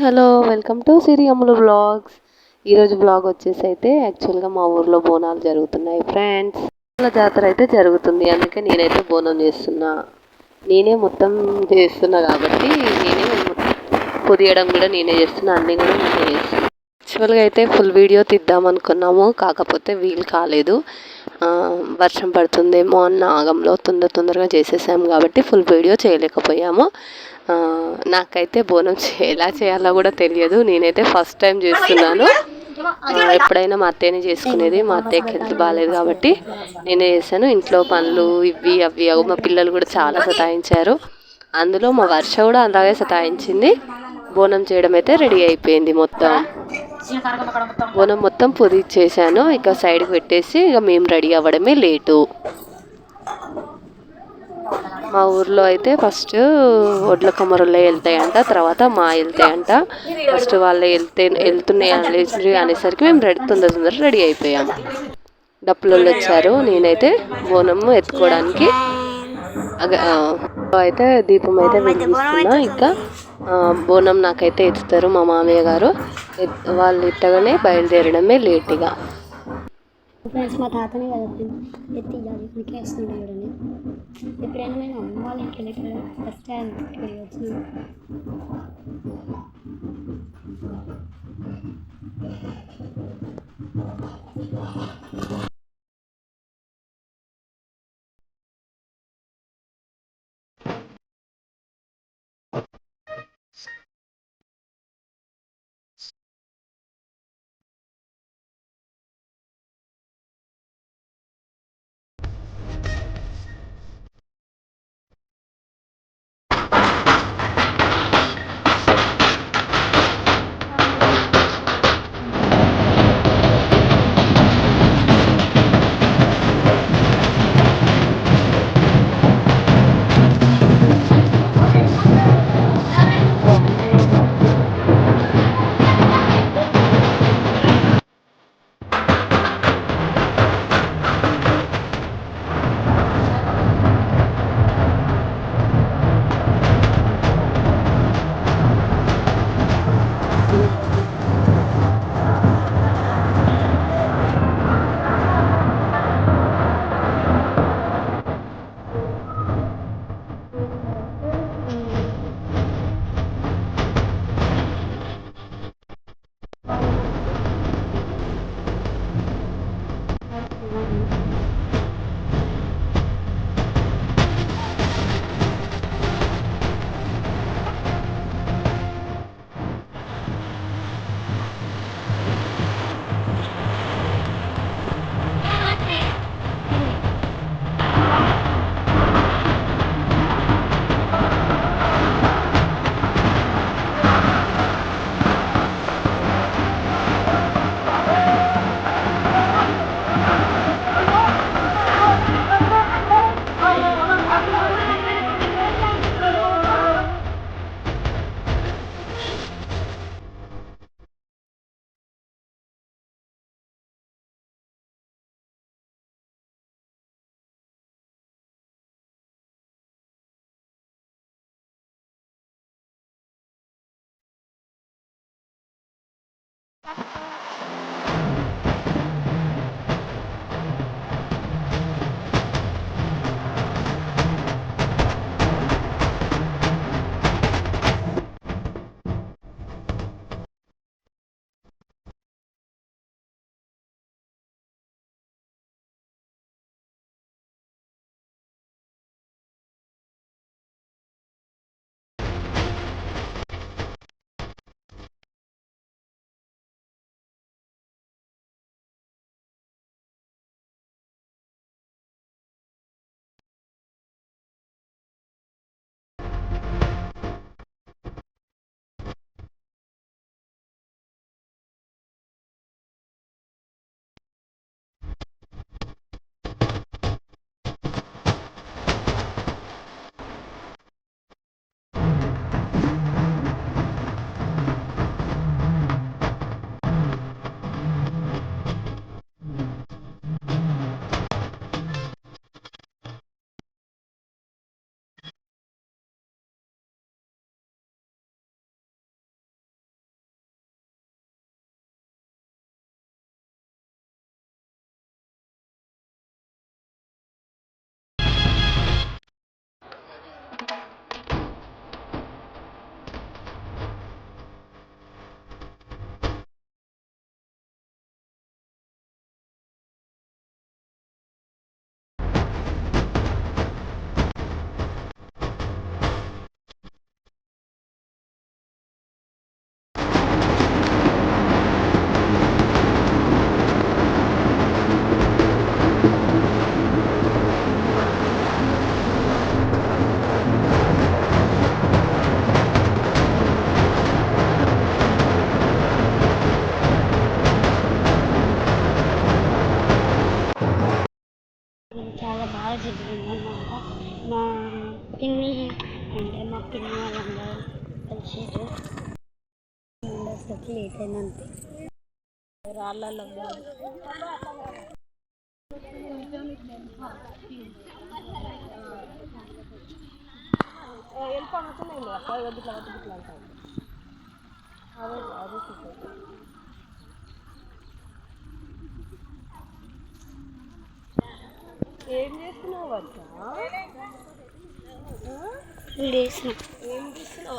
Hello welcome to Siri Ammulu vlogs. ఈరోజు vlog వచ్చేసి అయితే యాక్చువల్గా మా ఊర్లో బోనాలు జరుగుతున్నాయి ఫ్రెండ్స్. జాతర అయితే జరుగుతుంది, అందుకే నేనైతే బోనం చేస్తున్నా. నేనే మొత్తం చేస్తున్నా కాబట్టి నేనే పొదియడం కూడా నేనే చేస్తున్నా, అన్నీ కూడా నేనే చేస్తున్నా. యాక్చువల్గా అయితే ఫుల్ వీడియో తీద్దాం అనుకున్నాము, కాకపోతే వీలు కాలేదు. వర్షం పడుతుందేమో అన్న ఆగంలో తొందరగా చేసేసాము కాబట్టి ఫుల్ వీడియో చేయలేకపోయాము. నాకైతే బోనం ఎలా చేయాలో కూడా తెలియదు. నేనైతే ఫస్ట్ టైం చేస్తున్నాను. ఎప్పుడైనా మా అత్తయ్యని చేసుకునేది, మా అత్తయ్యకి హెల్త్ బాగాలేదు కాబట్టి నేనే చేశాను. ఇంట్లో పనులు ఇవి అవి మా పిల్లలు కూడా చాలా సతాయించారు. అందులో మా వర్ష కూడా అలాగే సతాయించింది. బోనం చేయడం అయితే రెడీ అయిపోయింది. బోనం మొత్తం పొదిచ్చేసాను. ఇక సైడ్కి పెట్టేసి ఇక మేము రెడీ అవ్వడమే లేటు. మా ఊర్లో అయితే ఫస్ట్ ఒడ్ల కమ్మరులే వెళ్తాయంట, తర్వాత మా వెళ్తాయంట. ఫస్ట్ వాళ్ళు వెళ్తున్నాయి అనేసరికి మేము తొందర రెడీ అయిపోయాము. డప్పులు వచ్చారు. నేనైతే బోనం ఎత్తుకోవడానికి అయితే దీపం అయితే వెలిగిస్తున్నా. ఇంకా బోనం నాకైతే ఎత్తుతారు మా మామయ్య గారు. వాళ్ళు ఎత్తగానే బయలుదేరడమే లేట్గా. ఫ్రెండ్స్, మా తాతనే కదా ఎత్తి ఇవ్వాలి, ఇంకే వేస్తుండే చూడండి. ఎప్పుడైనా నేను అమ్మ వాళ్ళ ఇంటికి వెళ్ళి ఫస్ట్ టైం వచ్చిన పిన్ని అంటే మా పిన్ని వాళ్ళందరూ కలిసి ఉండేసరికి లేట్ అయిందంతే. రాళ్ళలో ఏం చేస్తున్నావు వద్దా? డేస్ ఏం చేస్తున్నావు